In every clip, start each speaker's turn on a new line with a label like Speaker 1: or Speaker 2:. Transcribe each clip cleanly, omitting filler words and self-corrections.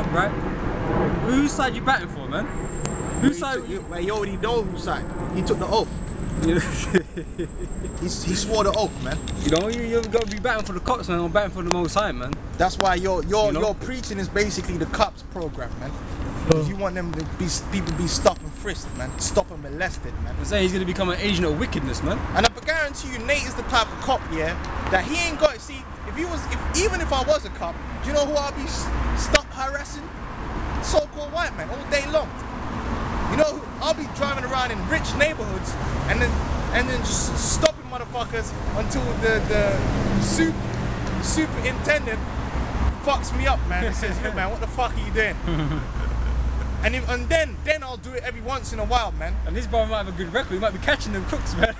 Speaker 1: cop, right? Whose side you batting for, man? Whose side?
Speaker 2: You already know whose side. He took the oath. he swore the oath, man.
Speaker 1: You know, you've got to be batting for the cops, man. I'm batting for the Most High, man.
Speaker 2: That's why your preaching is basically the cops program, man. Because you want them to be people be stopped and frisked, man. Stop and molested, man.
Speaker 1: I'm saying he's gonna become an agent of wickedness, man.
Speaker 2: And I guarantee you, Nate is the type of cop, yeah, that he ain't got. See, even if I was a cop, do you know who I'll be stop harassing? So-called white man all day long. You know, I'll be driving around in rich neighborhoods and then just stopping motherfuckers until the superintendent fucks me up, man. And says, "Yo, man, what the fuck are you doing?" and then I'll do it every once in a while, man.
Speaker 1: And this brother might have a good record. He might be catching them crooks, man.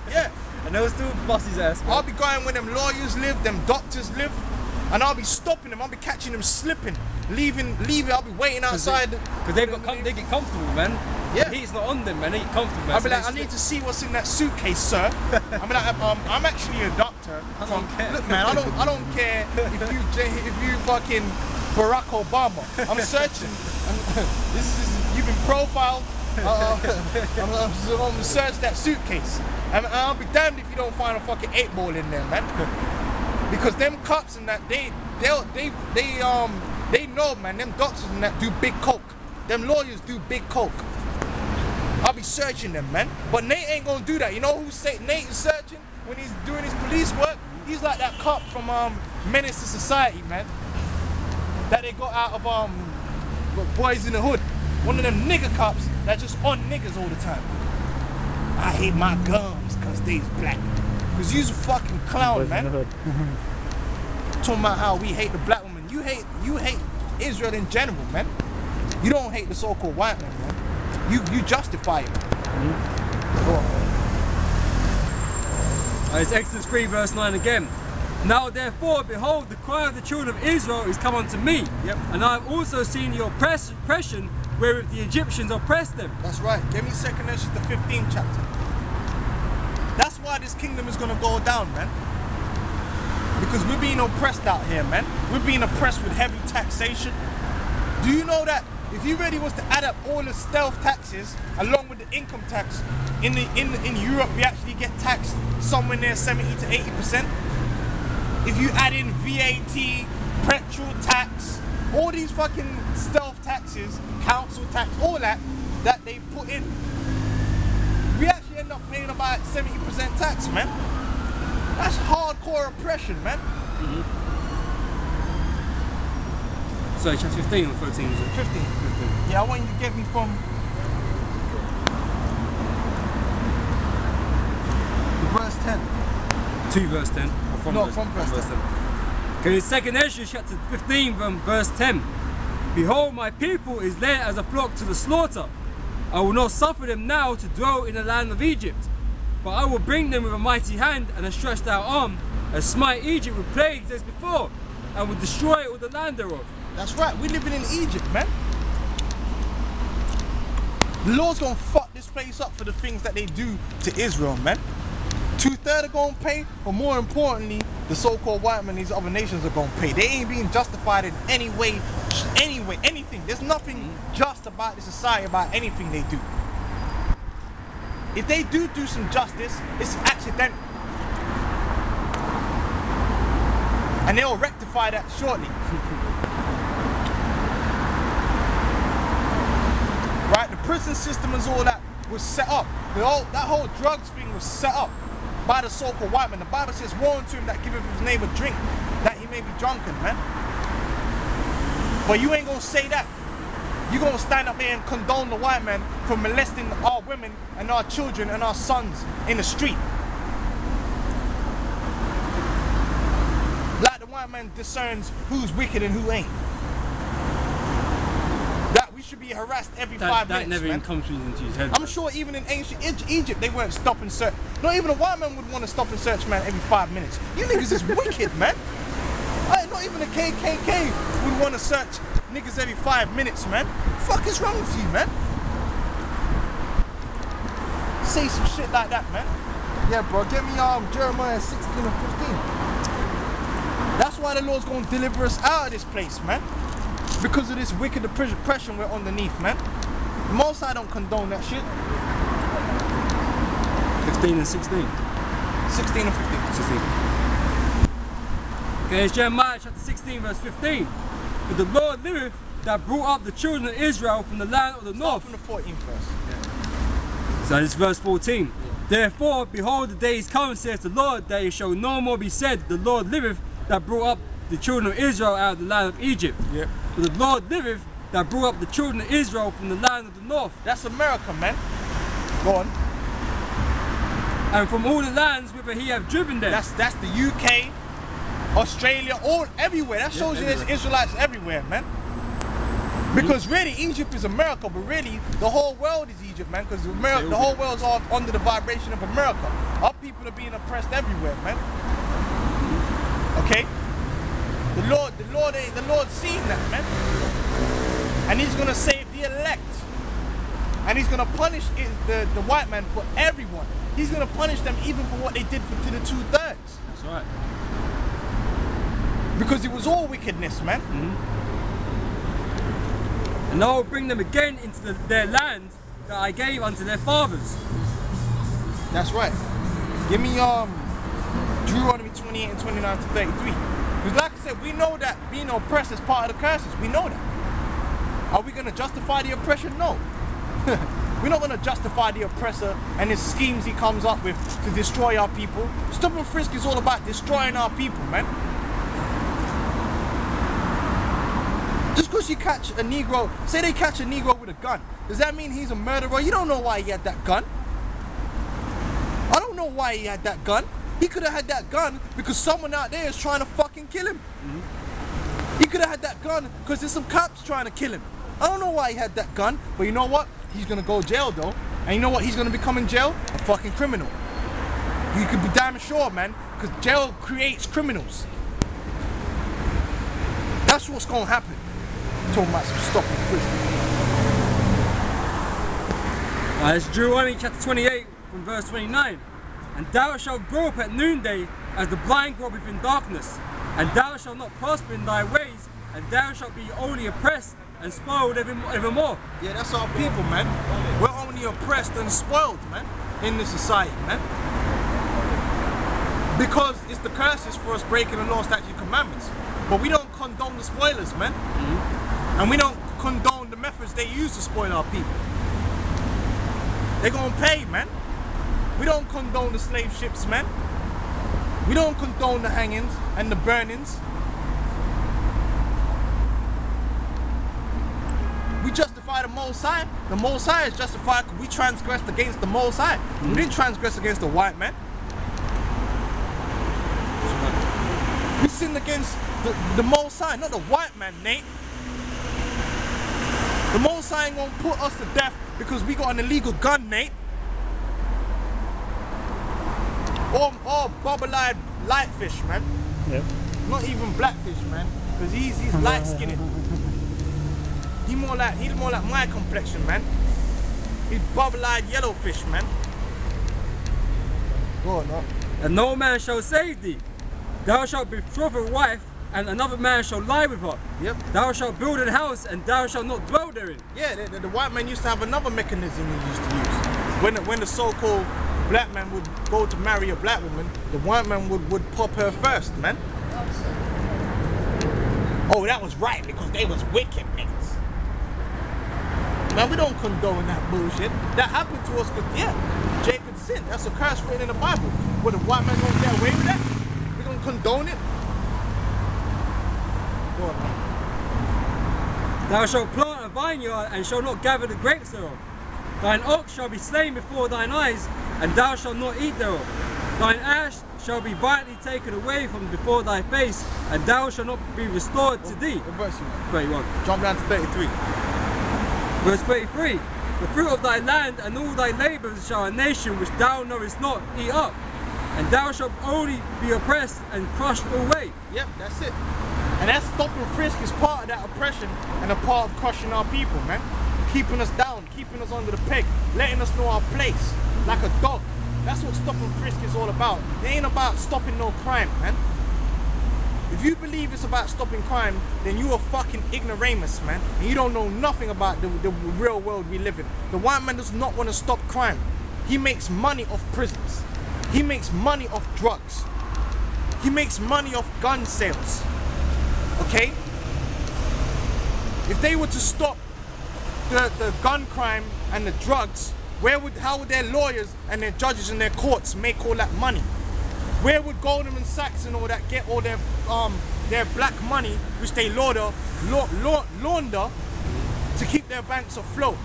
Speaker 2: Yeah.
Speaker 1: And they'll still bust his ass, man.
Speaker 2: I'll be going where them lawyers live, them doctors live, and I'll be stopping them. I'll be catching them slipping, leaving. I'll be waiting outside.
Speaker 1: Because they get comfortable, man.
Speaker 2: Yeah.
Speaker 1: The heat's not on them, man. They get comfortable, man.
Speaker 2: I'll be like, I need to see what's in that suitcase, sir. I'll be like, I'm actually a doctor.
Speaker 1: I don't care.
Speaker 2: Look, man, I don't care if you fucking Barack Obama. I'm searching. You've been profiled. I'm gonna search that suitcase. And I'll be damned if you don't find a fucking 8-ball in there, man. Because them cops and that they know, man. Them doctors and that do big coke. Them lawyers do big coke. I'll be searching them, man. But Nate ain't gonna do that. You know who say Nate is searching when he's doing his police work? He's like that cop from Menace to Society, man. That they got out of Boys in the Hood. One of them nigger cops that just on niggas all the time. I hate my gums cause they's black. Cause you's a fucking clown, man. Talking about how we hate the black woman. You hate Israel in general, man. You don't hate the so-called white man, man. You justify it.
Speaker 1: It's Exodus 3 verse 9 again. Now therefore, behold, the cry of the children of Israel is come unto me.
Speaker 2: Yep.
Speaker 1: And I have also seen the oppression wherewith the Egyptians oppressed them.
Speaker 2: That's right. Give me 2 Ezra the 15th chapter. That's why this kingdom is gonna go down, man. Because we're being oppressed out here, man. We're being oppressed with heavy taxation. Do you know that if you really was to add up all the stealth taxes along with the income tax, in Europe we actually get taxed somewhere near 70 to 80%. If you add in VAT, petrol tax, all these fucking stealth taxes, council tax, all that they put in, we actually end up paying about 70% tax, man. That's hardcore oppression, man.
Speaker 1: Sorry, chapter 15 or 13 is it?
Speaker 2: 15. Yeah, I want you to get me from verse 10.
Speaker 1: 2 verse 10. Or
Speaker 2: From verse 10.
Speaker 1: Okay, 2 Ezra chapter 15 from verse 10. Behold, my people is led as a flock to the slaughter. I will not suffer them now to dwell in the land of Egypt, but I will bring them with a mighty hand and a stretched out arm, and smite Egypt with plagues as before, and will destroy all the land thereof.
Speaker 2: That's right, we're living in Egypt, man. The Lord's gonna fuck this place up for the things that they do to Israel, man. 2/3 are gonna pay, but more importantly, the so-called white men, these other nations are gonna pay. They ain't being justified in any way, anything. There's nothing just about the society, about anything they do. If they do some justice, it's accidental. And they'll rectify that shortly. Right, the prison system and all that was set up. That whole drugs thing was set up by the so-called white man. The Bible says, woe unto him that giveth his neighbor drink, that he may be drunken, man. But you ain't gonna say that. You're gonna stand up there and condone the white man for molesting our women and our children and our sons in the street. Like the white man discerns who's wicked and who ain't. That we should be harassed every 5 minutes,
Speaker 1: That never even comes into his head.
Speaker 2: I'm sure even in ancient Egypt they weren't stop and search. Not even a white man would want to stop and search, man, every 5 minutes. You niggas is wicked, man. Not even the KKK would want to search niggas every 5 minutes, man. What the fuck is wrong with you, man? Say some shit like that, man. Yeah, bro, get me Jeremiah 16 and 15. That's why the Lord's gonna deliver us out of this place, man. Because of this wicked oppression we're underneath, man. Most I don't condone that shit.
Speaker 1: 15 and 16.
Speaker 2: 16 and 15.
Speaker 1: 16. Okay, it's Jeremiah chapter 16 verse 15. But the Lord liveth that brought up the children of Israel from the land of the north.
Speaker 2: From the 14th verse.
Speaker 1: So this is verse 14. Therefore, behold, the days come, saith the Lord, that it shall no more be said, the Lord liveth that brought up the children of Israel out of the land of Egypt.
Speaker 2: Yep.
Speaker 1: But the Lord liveth that brought up the children of Israel from the land of the north.
Speaker 2: That's America, man. Go on.
Speaker 1: And from all the lands whither he hath driven them.
Speaker 2: That's the UK, Australia, everywhere. That shows you there's Israelites everywhere, man. Because really, Egypt is America, but really, the whole world is Egypt, man. Because the whole world's all under the vibration of America. Our people are being oppressed everywhere, man. Okay? The Lord's seen that, man. And he's gonna save the elect. And he's gonna punish the white man for everyone. He's gonna punish them even for what they did to the 2/3.
Speaker 1: That's right.
Speaker 2: Because it was all wickedness, man.
Speaker 1: And I will bring them again into their land that I gave unto their fathers.
Speaker 2: That's right. Give me Deuteronomy 28 and 29 to 33. Because like I said, we know that being oppressed is part of the curses. We know that. Are we going to justify the oppression? No. We're not going to justify the oppressor and his schemes he comes up with to destroy our people. Stop and frisk is all about destroying our people, man. Just because you catch a Negro, say they catch a Negro with a gun, does that mean he's a murderer? You don't know why he had that gun. I don't know why he had that gun. He could have had that gun because someone out there is trying to fucking kill him. He could have had that gun because there's some cops trying to kill him. I don't know why he had that gun, but you know what? He's gonna go to jail though. And you know what he's gonna become in jail? A fucking criminal. You can be damn sure, man, because jail creates criminals. That's what's gonna happen. Talking about some stop and frisk.
Speaker 1: It's Deuteronomy chapter 28 from verse 29. And thou shalt grow up at noonday as the blind grow up in darkness. And thou shalt not prosper in thy ways, and thou shalt be only oppressed and spoiled evermore.
Speaker 2: Yeah, that's our people, man. We're only oppressed and spoiled, man, in this society, man. Because it's the curses for us breaking the law, statutes, and commandments. But we don't condone the spoilers, man. And we don't condone the methods they use to spoil our people. They're gonna pay, man. We don't condone the slave ships, man. We don't condone the hangings and the burnings. We justify the Most High. The Most High is justified because we transgressed against the Most High. We didn't transgress against the white man. We sinned against the Most High, not the white man, Nate. The Most High ain't gonna put us to death because we got an illegal gun, Nate. Or bubble-eyed lightfish, man.
Speaker 1: Yep.
Speaker 2: Not even blackfish, man, because he's light-skinned. He's more like my complexion, man. He's bubble-eyed yellowfish, man. Go on, no.
Speaker 1: And no man shall save thee. Thou shalt betroth a wife, and another man shall lie with her.
Speaker 2: Yep.
Speaker 1: Thou shalt build a house, and thou shalt not dwell therein.
Speaker 2: Yeah, the white man used to have another mechanism he used to use. When the so-called black man would go to marry a black woman, the white man would pop her first, man. Oh, that was right, because they was wicked niggas. Man, we don't condone that bullshit. That happened to us because, yeah, Jacob sinned. That's a curse written in the Bible. What, the white man gonna get away with that? We gonna condone it? Go on, man.
Speaker 1: Thou shalt plant a vineyard, and shalt not gather the grapes thereof. Thine ox shall be slain before thine eyes, and thou shalt not eat thereof. Thine ash shall be violently taken away from before thy face, and thou shalt not be restored to thee.
Speaker 2: What verse you want?
Speaker 1: 31.
Speaker 2: Jump down to 33.
Speaker 1: Verse 33. The fruit of thy land and all thy labours shall a nation which thou knowest not eat up, and thou shalt only be oppressed and crushed away.
Speaker 2: Yep, that's it. And that stop and frisk is part of that oppression and a part of crushing our people, man. Keeping us down, keeping us under the peg, letting us know our place, like a dog. That's what stop and frisk is all about. It ain't about stopping no crime, man. If you believe it's about stopping crime, then you are fucking ignoramus, man. And you don't know nothing about the real world we live in. The white man does not want to stop crime. He makes money off prisons. He makes money off drugs. He makes money off gun sales. Okay? If they were to stop the gun crime and the drugs, how would their lawyers and their judges and their courts make all that money? Where would Goldman Sachs and all that get all their black money, which they launder to keep their banks afloat?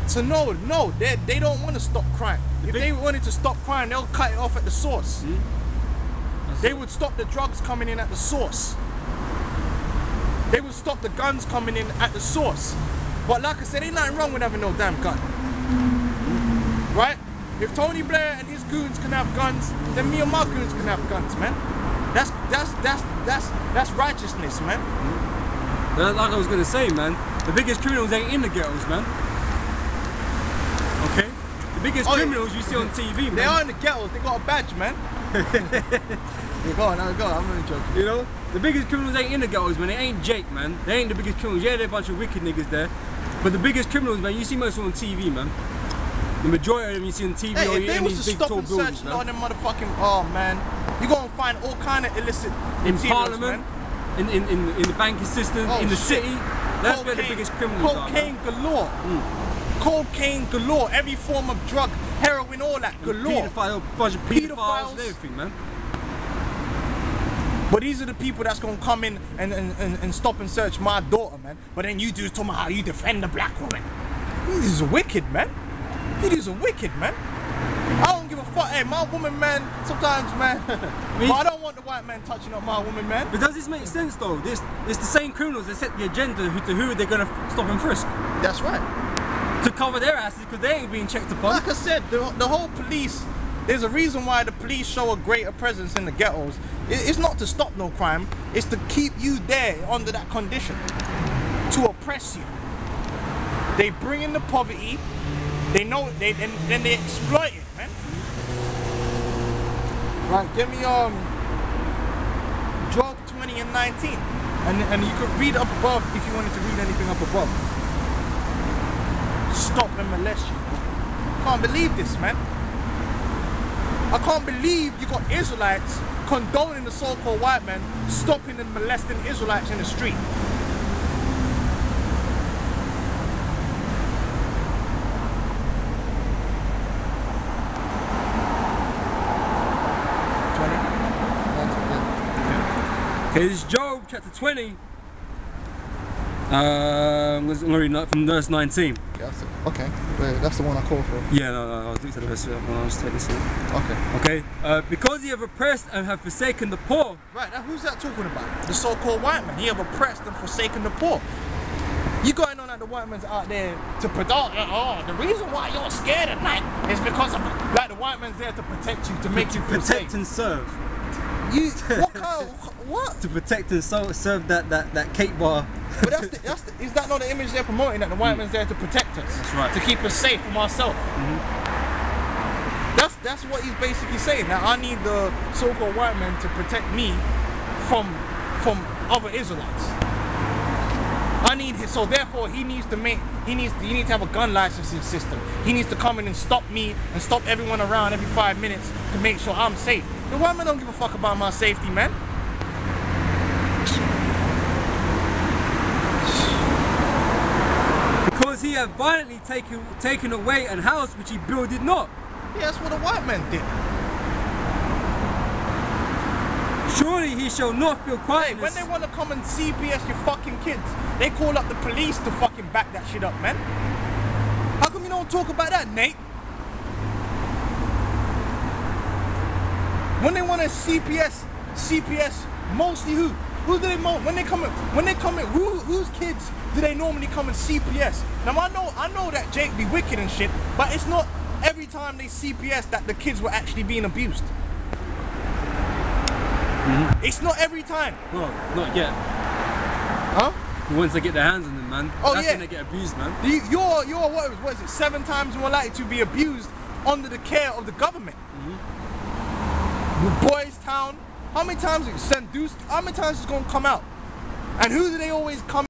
Speaker 2: So no, they don't want to stop crime. If they wanted to stop crime, they'll cut it off at the source. They would stop the drugs coming in at the source. They would stop the guns coming in at the source. But like I said, ain't nothing wrong with having no damn gun. Right? If Tony Blair and his goons can have guns, then me and my goons can have guns, man. That's righteousness, man.
Speaker 1: Like I was gonna say, man, the biggest criminals ain't in the ghettos, man. Okay? The biggest criminals you see on TV, man.
Speaker 2: They are in the ghettos, they got a badge, man. Go on, I'm only joking.
Speaker 1: You know? The biggest criminals ain't in the ghettos, man. They ain't Jake, man. They ain't the biggest criminals. Yeah, they're a bunch of wicked niggas there. But the biggest criminals, man, you see most of them on TV, man. The majority of them you see on TV or in these big tall buildings, man.
Speaker 2: All them motherfucking, oh man, you're gonna find all kind of illicit
Speaker 1: in Parliament,
Speaker 2: man.
Speaker 1: in the banking system, in the city. That's where the biggest criminals are.
Speaker 2: Cocaine galore. Cocaine galore. Every form of drug, heroin, all that galore.
Speaker 1: Bunch of pedophiles and everything, man.
Speaker 2: But these are the people that's gonna come in and stop and search my daughter, man. But then you do talking about how you defend the black woman. These are wicked, man. These are wicked, man. I don't give a fuck. Hey, my woman, man, sometimes, man. But I don't want the white man touching up my woman, man.
Speaker 1: But does this make sense, though? It's the same criminals that set the agenda to who they're gonna stop and frisk.
Speaker 2: That's right.
Speaker 1: To cover their asses because they ain't being checked upon.
Speaker 2: Like I said, the whole police, there's a reason why the police show a greater presence in the ghettos. It's not to stop no crime. It's to keep you there under that condition. To oppress you. They bring in the poverty. They know it, then they exploit it, man. Right, give me Job 20 and 19. And you could read up above if you wanted to read anything up above. Stop and molest you. Can't believe this, man. I can't believe you got Israelites condoning the so-called white man stopping and molesting Israelites in the street.
Speaker 1: Okay, this is Job chapter 20. I'm going to read from verse 19.
Speaker 2: Okay, that's the one I called for.
Speaker 1: Yeah, no, I'll do to the verse. I'll just take this in.
Speaker 2: Okay.
Speaker 1: Okay, because you have oppressed and have forsaken the poor.
Speaker 2: Right, now who's that talking about? The so-called white man. He have oppressed and forsaken the poor. You going on that the white man's out there to protect? Oh, the reason why you're scared at night is because of, like, the white man's there to protect you, to make you feel
Speaker 1: protect
Speaker 2: safe.
Speaker 1: And serve.
Speaker 2: What kind of, what?
Speaker 1: To protect and serve that cake bar.
Speaker 2: But is that not the image they're promoting, that the white man's there to protect us?
Speaker 1: That's right.
Speaker 2: To keep us safe from ourselves. That's what he's basically saying. Now I need the so-called white man to protect me from other Israelites. I need his, so therefore he needs to have a gun licensing system. He needs to come in and stop me and stop everyone around every 5 minutes to make sure I'm safe. The white man don't give a fuck about my safety, man.
Speaker 1: Because he hath violently taken away an house which he builded not.
Speaker 2: Yeah, that's what the white man did.
Speaker 1: Surely he shall not feel quietness.
Speaker 2: Hey, when they want to come and CPS your fucking kids, they call up the police to fucking back that shit up, man. How come you don't talk about that, Nate? When they want to CPS mostly who? Who do they when they come in? Whose kids do they normally come and CPS? Now I know that Jake be wicked and shit, but it's not every time they CPS that the kids were actually being abused. It's not every time.
Speaker 1: Well, not yet.
Speaker 2: Huh?
Speaker 1: Once they get their hands on them, man.
Speaker 2: Oh,
Speaker 1: that's
Speaker 2: yeah.
Speaker 1: when they get abused, man.
Speaker 2: You're what is it? 7 times more likely to be abused under the care of the government. Boys Town, How many times Sandusky, how many times it's gonna come out? And who do they always come